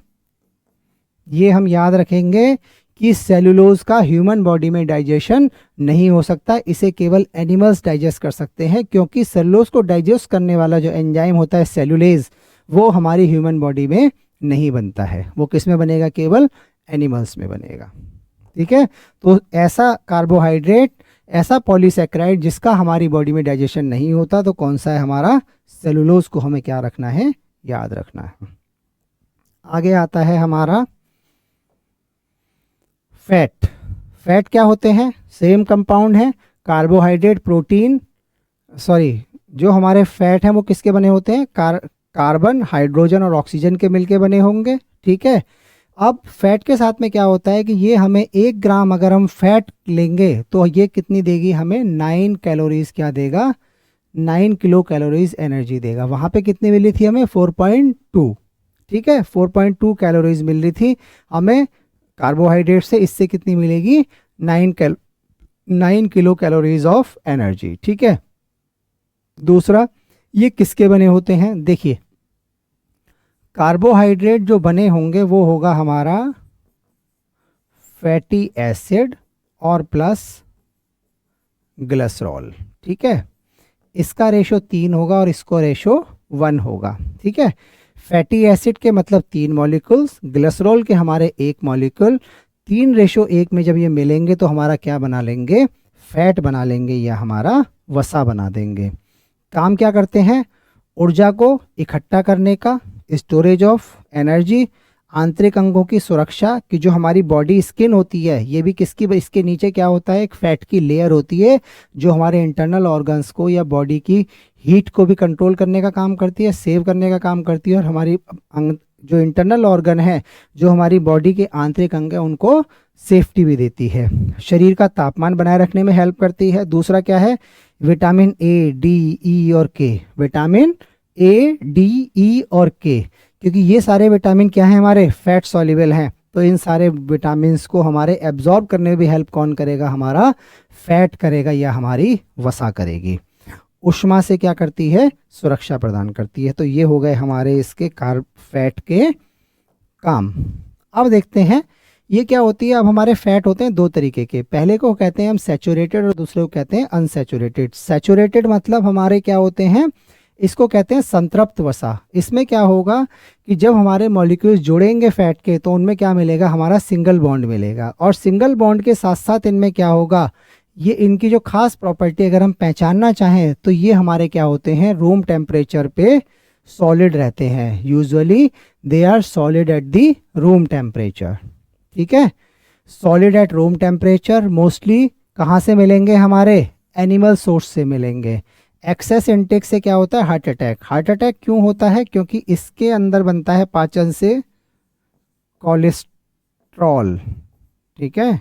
A: ये हम याद रखेंगे कि सेलुलोज का ह्यूमन बॉडी में डाइजेशन नहीं हो सकता, इसे केवल एनिमल्स डाइजेस्ट कर सकते हैं, क्योंकि सेलुलोज को डाइजेस्ट करने वाला जो एंजाइम होता है सेलुलेज, वो हमारी ह्यूमन बॉडी में नहीं बनता है। वो किस में बनेगा, केवल एनिमल्स में बनेगा। ठीक है, तो ऐसा कार्बोहाइड्रेट, ऐसा पॉलीसैकेराइड जिसका हमारी बॉडी में डाइजेशन नहीं होता, तो कौन सा है, हमारा सेलुलोज को हमें क्या रखना है, याद रखना है। आगे आता है हमारा फैट। फैट क्या होते हैं, सेम कंपाउंड है, कार्बोहाइड्रेट, प्रोटीन, जो हमारे फैट हैं वो किसके बने होते हैं, कार्बन, हाइड्रोजन और ऑक्सीजन के मिलके बने होंगे। ठीक है, अब फैट के साथ में क्या होता है कि ये हमें 1 ग्राम अगर हम फैट लेंगे तो ये कितनी देगी, हमें 9 कैलोरीज क्या देगा, 9 किलो कैलोरीज एनर्जी देगा। वहाँ पे कितनी मिली थी हमें, 4.2। ठीक है, 4.2 कैलोरीज मिल रही थी हमें कार्बोहाइड्रेट से, इससे कितनी मिलेगी, 9 किलो कैलोरीज ऑफ एनर्जी। ठीक है, दूसरा, ये किसके बने होते हैं, देखिए कार्बोहाइड्रेट जो बने होंगे वो होगा हमारा फैटी एसिड और प्लस ग्लिसरॉल। ठीक है, इसका रेशो 3 होगा और इसको रेशो 1 होगा। ठीक है, फैटी एसिड के मतलब 3 मॉलिक्यूल्स, ग्लिसरॉल के हमारे 1 मॉलिक्यूल, 3:1 में जब ये मिलेंगे तो हमारा क्या बना लेंगे, फैट बना लेंगे या हमारा वसा बना देंगे। काम क्या करते हैं, ऊर्जा को इकट्ठा करने का, स्टोरेज ऑफ एनर्जी, आंतरिक अंगों की सुरक्षा की जो हमारी बॉडी स्किन होती है, ये भी किसकी, इसके नीचे क्या होता है, एक फैट की लेयर होती है जो हमारे इंटरनल ऑर्गन्स को या बॉडी की हीट को भी कंट्रोल करने का काम करती है, सेव करने का काम करती है, और हमारी जो इंटरनल ऑर्गन है, जो हमारी बॉडी के आंतरिक अंग है, उनको सेफ्टी भी देती है, शरीर का तापमान बनाए रखने में हेल्प करती है। दूसरा क्या है, विटामिन ए, डी, ई और के, विटामिन ए, डी, ई और के, क्योंकि ये सारे विटामिन क्या हैं, हमारे फैट सॉल्युबल हैं, तो इन सारे विटामिन को हमारे एब्जॉर्ब करने में भी हेल्प कौन करेगा, हमारा फैट करेगा या हमारी वसा करेगी। ऊष्मा से क्या करती है, सुरक्षा प्रदान करती है। तो ये हो गए हमारे इसके कार्ब फैट के काम। अब देखते हैं ये क्या होती है। अब हमारे फैट होते हैं दो तरीके के, पहले को कहते हैं हम सैचुरेटेड और दूसरे को कहते हैं अनसैचुरेटेड। सैचुरेटेड मतलब हमारे क्या होते हैं, इसको कहते हैं संतृप्त वसा। इसमें क्या होगा कि जब हमारे मॉलिक्यूल्स जुड़ेंगे फैट के तो उनमें क्या मिलेगा, हमारा सिंगल बॉन्ड मिलेगा, और सिंगल बॉन्ड के साथ साथ इनमें क्या होगा, ये इनकी जो खास प्रॉपर्टी अगर हम पहचानना चाहें तो ये हमारे क्या होते हैं, रूम टेम्परेचर पे सॉलिड रहते हैं। Usually they are solid at the room temperature. ठीक है, solid at room temperature mostly कहाँ से मिलेंगे, हमारे एनिमल सोर्स से मिलेंगे। एक्सेस इंटेक से क्या होता है, हार्ट अटैक। हार्ट अटैक क्यों होता है, क्योंकि इसके अंदर बनता है पाचन से कोलेस्ट्रॉल। ठीक है,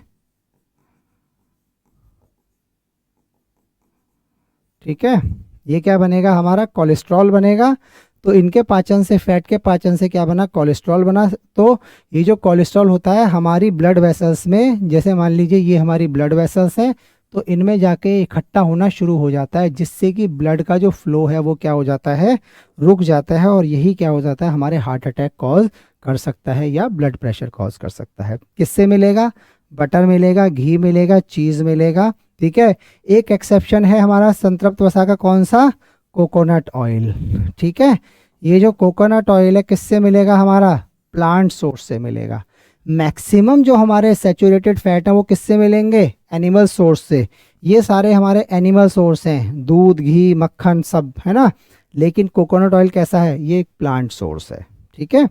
A: ठीक है, ये क्या बनेगा, हमारा कोलेस्ट्रॉल बनेगा। तो इनके पाचन से, फैट के पाचन से क्या बना, कोलेस्ट्रॉल बना। तो ये जो कोलेस्ट्रॉल होता है हमारी ब्लड वेसल्स में, जैसे मान लीजिए ये हमारी ब्लड वेसल्स हैं, तो इनमें जाके इकट्ठा होना शुरू हो जाता है, जिससे कि ब्लड का जो फ्लो है वो क्या हो जाता है, रुक जाता है, और यही क्या हो जाता है, हमारे हार्ट अटैक कॉज कर सकता है या ब्लड प्रेशर कॉज कर सकता है। किससे मिलेगा, बटर मिलेगा, घी मिलेगा, चीज़ मिलेगा। ठीक है, एक एक्सेप्शन है हमारा संतृप्त वसा का, कौन सा, कोकोनट ऑयल। ठीक है, ये जो कोकोनट ऑयल है किससे मिलेगा, हमारा प्लांट सोर्स से मिलेगा। मैक्सिमम जो हमारे सैचुरेटेड फैट हैं वो किससे मिलेंगे, एनिमल सोर्स से। ये सारे हमारे एनिमल सोर्स हैं, दूध, घी, मक्खन सब, है ना। लेकिन कोकोनट ऑयल कैसा है, ये एक प्लांट सोर्स है। ठीक है,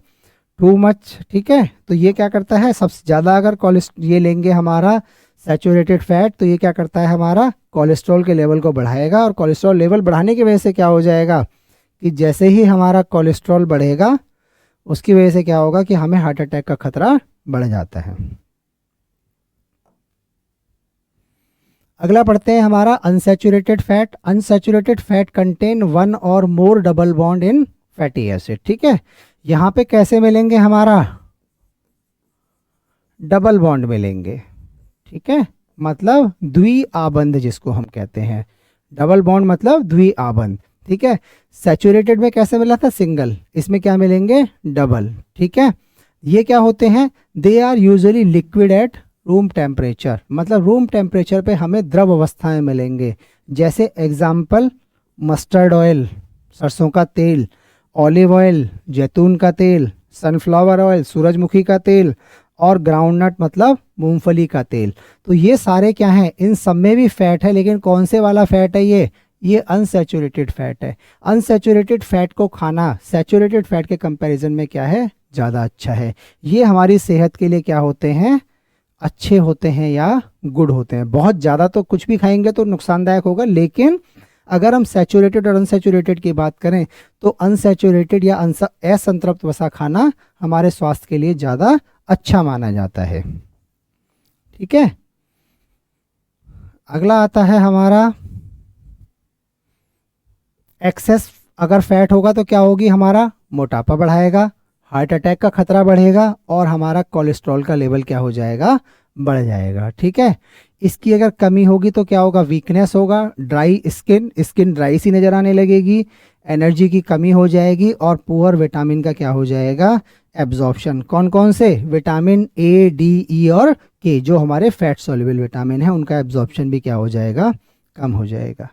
A: टू मच। ठीक है, तो ये क्या करता है, सबसे ज़्यादा अगर ये लेंगे हमारा सैचुरेटेड फैट, तो ये क्या करता है, हमारा कोलेस्ट्रॉल के लेवल को बढ़ाएगा, और कोलेस्ट्रॉल लेवल बढ़ाने की वजह से क्या हो जाएगा कि जैसे ही हमारा कोलेस्ट्रॉल बढ़ेगा उसकी वजह से क्या होगा कि हमें हार्ट अटैक का खतरा बढ़ जाता है। अगला पढ़ते हैं हमारा unsaturated fat. Unsaturated fat contain one और more double bond in fatty acid. ठीक है, यहाँ पे कैसे मिलेंगे, हमारा डबल बॉन्ड मिलेंगे। ठीक है, मतलब द्विआबंध जिसको हम कहते हैं, डबल बॉन्ड मतलब द्विआबंध। ठीक है, सैचुरेटेड में कैसे मिला था, सिंगल, इसमें क्या मिलेंगे, डबल। ठीक है, ये क्या होते हैं, they are usually liquid at room temperature, मतलब रूम टेम्परेचर पे हमें द्रव अवस्थाएं मिलेंगे। जैसे एग्जाम्पल, मस्टर्ड ऑयल, सरसों का तेल, ऑलिव ऑयल, जैतून का तेल, सनफ्लावर ऑयल, सूरजमुखी का तेल, और ग्राउंडनट मतलब मूंगफली का तेल। तो ये सारे क्या हैं, इन सब में भी फैट है, लेकिन कौन से वाला फैट है, ये अनसैचुरेटेड फैट है। अनसैचुरेटेड फैट को खाना सैचुरेटेड फैट के कंपैरिजन में क्या है, ज़्यादा अच्छा है। ये हमारी सेहत के लिए क्या होते हैं, अच्छे होते हैं या गुड होते हैं। बहुत ज़्यादा तो कुछ भी खाएंगे तो नुकसानदायक होगा, लेकिन अगर हम सैचुरेटेड और अनसैचुरेटेड की बात करें तो अनसैचुरेटेड या असंतृप्त वसा खाना हमारे स्वास्थ्य के लिए ज़्यादा अच्छा माना जाता है। ठीक है, अगला आता है हमारा एक्सेस। अगर फैट होगा तो क्या होगी, हमारा मोटापा बढ़ाएगा, हार्ट अटैक का खतरा बढ़ेगा, और हमारा कोलेस्ट्रॉल का लेवल क्या हो जाएगा, बढ़ जाएगा। ठीक है, इसकी अगर कमी होगी तो क्या होगा, वीकनेस होगा, ड्राई स्किन ड्राई सी नज़र आने लगेगी, एनर्जी की कमी हो जाएगी, और पुअर विटामिन का क्या हो जाएगा, एब्जॉर्प्शन। कौन कौन से, विटामिन ए, डी, ई और के, जो हमारे फैट सॉल्युबल विटामिन है, उनका एब्जॉर्प्शन भी क्या हो जाएगा, कम हो जाएगा।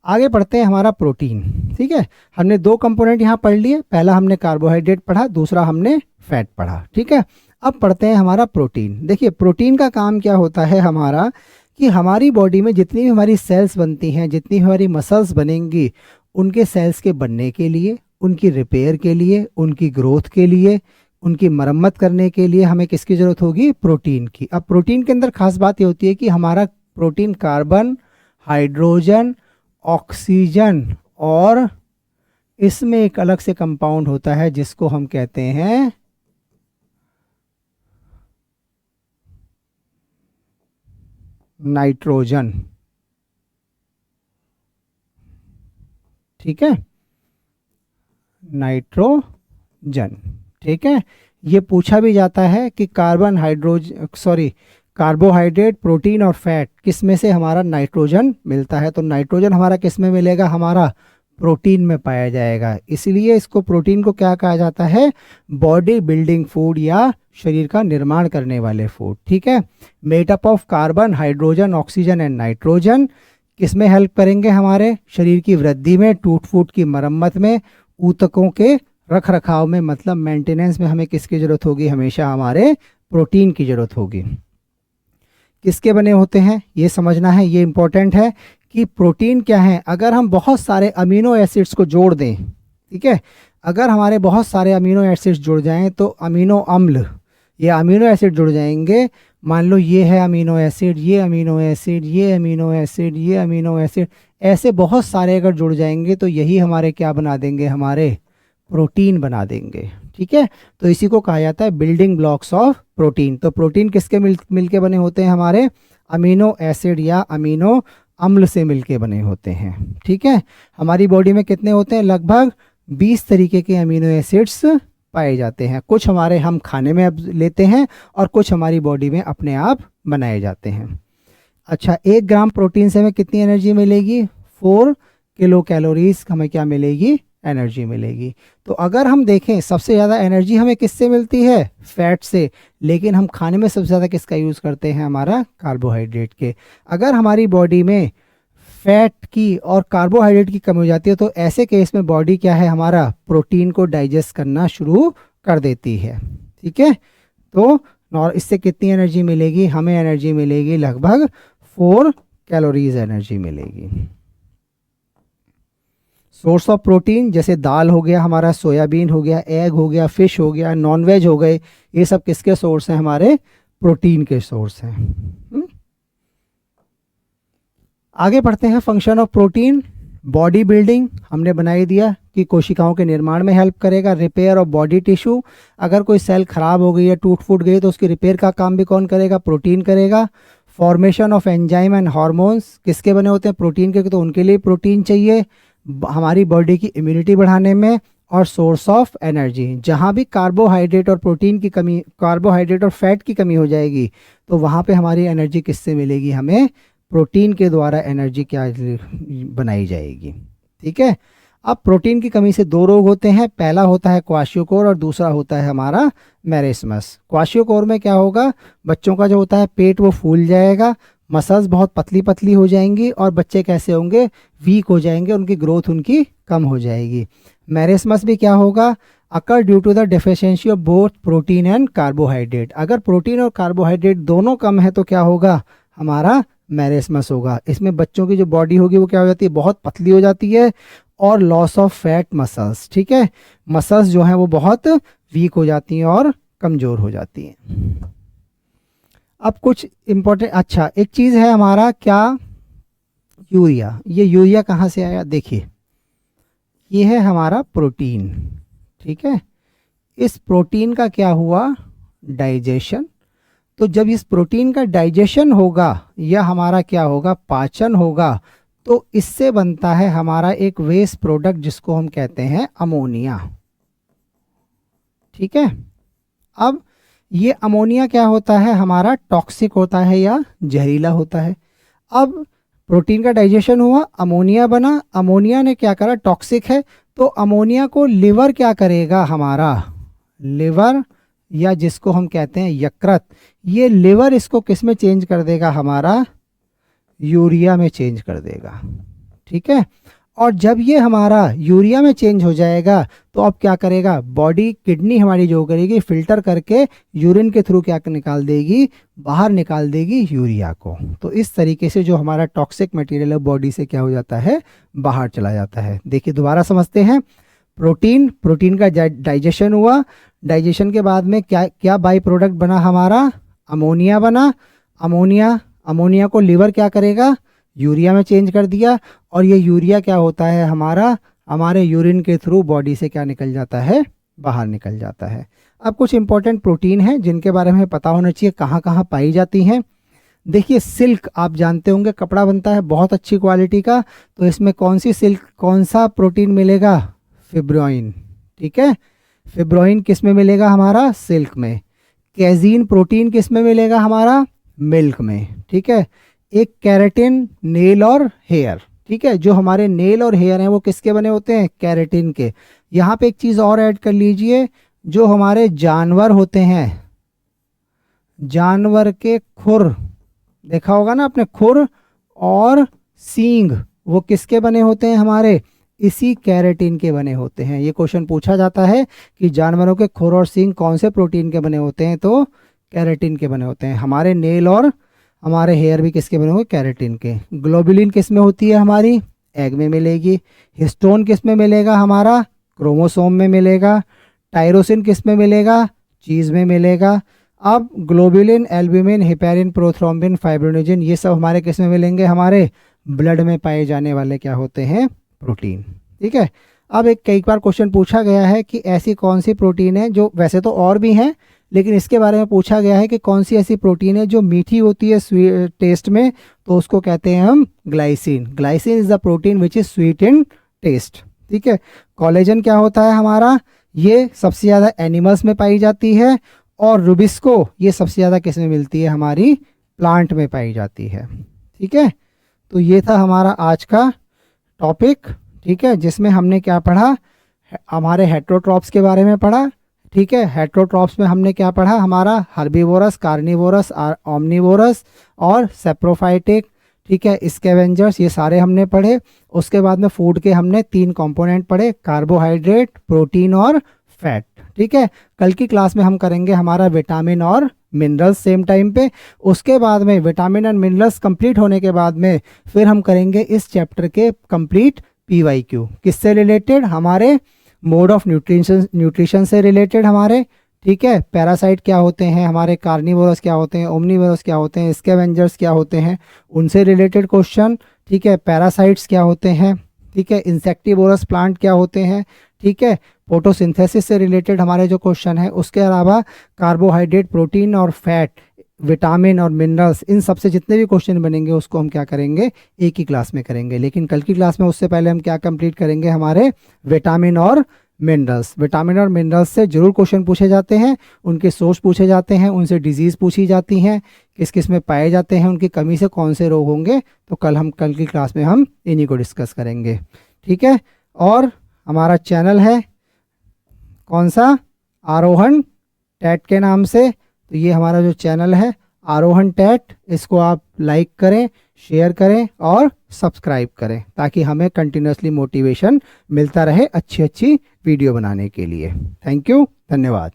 A: आगे पढ़ते हैं हमारा प्रोटीन। ठीक है, हमने दो कंपोनेंट यहाँ पढ़ लिए, पहला हमने कार्बोहाइड्रेट पढ़ा, दूसरा हमने फैट पढ़ा। ठीक है, अब पढ़ते हैं हमारा प्रोटीन। देखिए प्रोटीन का काम क्या होता है हमारा, कि हमारी बॉडी में जितनी भी हमारी सेल्स बनती हैं, जितनी हमारी मसल्स बनेंगी, उनके सेल्स के बनने के लिए, उनकी रिपेयर के लिए, उनकी ग्रोथ के लिए, उनकी मरम्मत करने के लिए हमें किसकी ज़रूरत होगी, प्रोटीन की। अब प्रोटीन के अंदर खास बात ये होती है कि हमारा प्रोटीन कार्बन, हाइड्रोजन, ऑक्सीजन और इसमें एक अलग से कंपाउंड होता है जिसको हम कहते हैं नाइट्रोजन। ठीक है, नाइट्रोजन। ठीक है, ये पूछा भी जाता है कि कार्बोहाइड्रेट, प्रोटीन और फैट किस में से हमारा नाइट्रोजन मिलता है। तो नाइट्रोजन हमारा किस में मिलेगा, हमारा प्रोटीन में पाया जाएगा। इसलिए इसको, प्रोटीन को क्या कहा जाता है, बॉडी बिल्डिंग फूड या शरीर का निर्माण करने वाले फूड। ठीक है, made up of carbon, hydrogen, oxygen and nitrogen. किसमें हेल्प करेंगे, हमारे शरीर की वृद्धि में, टूट फूट की मरम्मत में, ऊतकों के रख रखाव में, मतलब मेंटेनेंस में हमें किसकी जरूरत होगी, हमेशा हमारे प्रोटीन की जरूरत होगी। किसके बने होते हैं ये समझना है, ये इंपॉर्टेंट है कि प्रोटीन क्या है। अगर हम बहुत सारे अमीनो एसिड्स को जोड़ दें, ठीक है, अगर हमारे बहुत सारे अमीनो एसिड्स जुड़ जाएं तो अमीनो अम्ल या अमीनो एसिड जुड़ जाएंगे। मान लो ये है अमीनो एसिड, ये अमीनो एसिड, ये अमीनो एसिड, ये अमीनो एसिड, ऐसे बहुत सारे अगर जुड़ जाएंगे तो यही हमारे क्या बना देंगे, हमारे प्रोटीन बना देंगे। ठीक है, तो इसी को कहा जाता है बिल्डिंग ब्लॉक्स ऑफ प्रोटीन। तो प्रोटीन किसके मिलके बने होते हैं, हमारे अमीनो एसिड या अमीनो अम्ल से मिलके बने होते हैं। ठीक है, हमारी बॉडी में कितने होते हैं, लगभग 20 तरीके के अमीनो एसिड्स पाए जाते हैं। कुछ हमारे हम खाने में अब लेते हैं और कुछ हमारी बॉडी में अपने आप बनाए जाते हैं। अच्छा, 1 ग्राम प्रोटीन से हमें कितनी एनर्जी मिलेगी, 4 किलो कैलोरीज हमें क्या मिलेगी, एनर्जी मिलेगी। तो अगर हम देखें सबसे ज़्यादा एनर्जी हमें किससे मिलती है, फैट से, लेकिन हम खाने में सबसे ज़्यादा किसका यूज़ करते हैं, हमारा कार्बोहाइड्रेट के। अगर हमारी बॉडी में फैट की और कार्बोहाइड्रेट की कमी हो जाती है तो ऐसे केस में बॉडी क्या है, हमारा प्रोटीन को डाइजेस्ट करना शुरू कर देती है। ठीक है, तो और इससे कितनी एनर्जी मिलेगी, हमें एनर्जी मिलेगी लगभग 4 कैलोरीज एनर्जी मिलेगी। सोर्स ऑफ प्रोटीन जैसे दाल हो गया हमारा, सोयाबीन हो गया, एग हो गया, फिश हो गया, नॉनवेज हो गए, ये सब किसके सोर्स हैं, हमारे प्रोटीन के सोर्स हैं। आगे बढ़ते हैं, function of protein. Body building हमने बनाई दिया कि कोशिकाओं के निर्माण में हेल्प करेगा। रिपेयर ऑफ बॉडी टिश्यू, अगर कोई सेल खराब हो गई है, टूट फूट गई तो उसकी रिपेयर का काम भी कौन करेगा, प्रोटीन करेगा। Formation of enzyme and hormones किसके बने होते हैं, प्रोटीन के, तो उनके लिए प्रोटीन चाहिए हमारी बॉडी की इम्यूनिटी बढ़ाने में। और सोर्स ऑफ एनर्जी, जहाँ भी कार्बोहाइड्रेट और प्रोटीन की कमी, कार्बोहाइड्रेट और फैट की कमी हो जाएगी तो वहाँ पे हमारी एनर्जी किससे मिलेगी, हमें प्रोटीन के द्वारा एनर्जी क्या बनाई जाएगी। ठीक है, अब प्रोटीन की कमी से 2 रोग होते हैं, पहला होता है क्वाशियोकोर और दूसरा होता है हमारा मैरेस्मस। क्वाशियोकोर में क्या होगा, बच्चों का जो होता है पेट वो फूल जाएगा, मसल्स बहुत पतली पतली हो जाएंगी और बच्चे कैसे होंगे, वीक हो जाएंगे, उनकी ग्रोथ उनकी कम हो जाएगी। मैरेस्मस भी क्या होगा, occur due to the deficiency of both protein and carbohydrate. अगर प्रोटीन और कार्बोहाइड्रेट दोनों कम है तो क्या होगा, हमारा मैरेस्मस होगा। इसमें बच्चों की जो बॉडी होगी वो क्या हो जाती है, बहुत पतली हो जाती है और लॉस ऑफ फैट मसल्स। ठीक है, मसल्स जो हैं वो बहुत वीक हो जाती हैं और कमज़ोर हो जाती हैं। अब कुछ इम्पोर्टेंट, अच्छा एक चीज़ है हमारा क्या, यूरिया। ये यूरिया कहाँ से आया, देखिए ये है हमारा प्रोटीन। ठीक है, इस प्रोटीन का क्या हुआ, डाइजेशन। तो जब इस प्रोटीन का डाइजेशन होगा या हमारा क्या होगा, पाचन होगा, तो इससे बनता है हमारा एक वेस्ट प्रोडक्ट जिसको हम कहते हैं अमोनिया। ठीक है, अब ये अमोनिया क्या होता है, हमारा टॉक्सिक होता है या जहरीला होता है। अब प्रोटीन का डाइजेशन हुआ, अमोनिया बना, अमोनिया ने क्या करा, टॉक्सिक है, तो अमोनिया को लिवर क्या करेगा, हमारा लिवर या जिसको हम कहते हैं यकृत, ये लिवर इसको किस में चेंज कर देगा, हमारा यूरिया में चेंज कर देगा। ठीक है, और जब ये हमारा यूरिया में चेंज हो जाएगा तो अब क्या करेगा, बॉडी किडनी हमारी जो करेगी फिल्टर करके यूरिन के थ्रू क्या निकाल देगी, बाहर निकाल देगी यूरिया को। तो इस तरीके से जो हमारा टॉक्सिक मटेरियल है बॉडी से क्या हो जाता है, बाहर चला जाता है। देखिए दोबारा समझते हैं। प्रोटीन का डाइजेशन हुआ, डाइजेशन के बाद में क्या क्या बाई प्रोडक्ट बना हमारा, अमोनिया बना। अमोनिया को लीवर क्या करेगा, यूरिया में चेंज कर दिया, और ये यूरिया क्या होता है हमारा, हमारे यूरिन के थ्रू बॉडी से क्या निकल जाता है, बाहर निकल जाता है। अब कुछ इंपॉर्टेंट प्रोटीन हैं जिनके बारे में पता होना चाहिए कहाँ कहाँ पाई जाती हैं। देखिए सिल्क आप जानते होंगे कपड़ा बनता है बहुत अच्छी क्वालिटी का, तो इसमें कौन सी सिल्क, कौन सा प्रोटीन मिलेगा, फिब्रोइन। ठीक है, फिब्रोइन किस में मिलेगा हमारा, सिल्क में। कैजीन प्रोटीन किस में मिलेगा हमारा, मिल्क में। ठीक है, एक कैरेटिन नेल और हेयर। ठीक है, जो हमारे नेल और हेयर हैं वो किसके बने होते हैं, कैरेटिन के। यहाँ पे एक चीज़ और ऐड कर लीजिए, जो हमारे जानवर होते हैं, जानवर के खुर देखा होगा ना आपने, खुर और सींग वो किसके बने होते हैं हमारे, इसी कैरेटिन के बने होते हैं। ये क्वेश्चन पूछा जाता है कि जानवरों के खुर और सींग कौन से प्रोटीन के बने होते हैं, तो कैरेटिन के बने होते हैं। हमारे नेल और हमारे हेयर भी किसके बने होंगे, कैरेटिन के। ग्लोबुलिन किस में होती है हमारी, एग में मिलेगी। हिस्टोन किस में मिलेगा हमारा, क्रोमोसोम में मिलेगा। टायरोसिन किस में मिलेगा, चीज़ में मिलेगा। अब globulin, albumin, heparin, prothrombin, fibrinogen ये सब हमारे किस में मिलेंगे, हमारे ब्लड में पाए जाने वाले क्या होते हैं, प्रोटीन। ठीक है, अब एक कई बार क्वेश्चन पूछा गया है कि ऐसी कौन सी प्रोटीन है, जो वैसे तो और भी हैं लेकिन इसके बारे में पूछा गया है कि कौन सी ऐसी प्रोटीन है जो मीठी होती है टेस्ट में, तो उसको कहते हैं हम glycine. Glycine is the protein which is sweet in taste. ठीक है, कोलेजन क्या होता है हमारा, ये सबसे ज़्यादा एनिमल्स में पाई जाती है, और रुबिस्को ये सबसे ज़्यादा किस में मिलती है, हमारी प्लांट में पाई जाती है। ठीक है, तो ये था हमारा आज का टॉपिक। ठीक है, जिसमें हमने क्या पढ़ा, हमारे हेट्रोट्रॉप्स के बारे में पढ़ा। ठीक है, हेट्रोट्रॉप्स में हमने क्या पढ़ा, हमारा हर्बीवोरस, कार्निवोरस, ओमनिवोरस और सेप्रोफाइटिक। ठीक है, स्कैवेंजर्स ये सारे हमने पढ़े। उसके बाद में फूड के हमने 3 कंपोनेंट पढ़े, कार्बोहाइड्रेट, प्रोटीन और फैट। ठीक है, कल की क्लास में हम करेंगे हमारा विटामिन और मिनरल्स सेम टाइम पे। उसके बाद में विटामिन और मिनरल्स कंप्लीट होने के बाद में फिर हम करेंगे इस चैप्टर के कंप्लीट PYQ। किससे रिलेटेड, हमारे मोड ऑफ न्यूट्रिशन से रिलेटेड हमारे। ठीक है, पैरासाइट क्या होते हैं हमारे, कार्निवोरस क्या होते हैं, ओमनिवोरस क्या होते हैं, स्कैवेंजर्स क्या होते हैं, उनसे रिलेटेड क्वेश्चन। ठीक है, पैरासाइट्स क्या होते हैं। ठीक है, इंसेक्टिवोरस प्लांट क्या होते हैं। ठीक है, फोटोसिंथेसिस से रिलेटेड हमारे जो क्वेश्चन है। उसके अलावा कार्बोहाइड्रेट, प्रोटीन और फैट, विटामिन और मिनरल्स, इन सब से जितने भी क्वेश्चन बनेंगे उसको हम क्या करेंगे, एक ही क्लास में करेंगे। लेकिन कल की क्लास में उससे पहले हम क्या कंप्लीट करेंगे, हमारे विटामिन और मिनरल्स। विटामिन और मिनरल्स से जरूर क्वेश्चन पूछे जाते हैं, उनके सोर्स पूछे जाते हैं, उनसे डिजीज़ पूछी जाती हैं, किस किस में पाए जाते हैं, उनकी कमी से कौन से रोग होंगे। तो कल की क्लास में हम इन्हीं को डिस्कस करेंगे। ठीक है, और हमारा चैनल है कौन सा, आरोहण टैट के नाम से। तो ये हमारा जो चैनल है आरोहण टैट, इसको आप लाइक करें, शेयर करें और सब्सक्राइब करें, ताकि हमें कंटिन्यूसली मोटिवेशन मिलता रहे अच्छी अच्छी वीडियो बनाने के लिए। थैंक यू, धन्यवाद।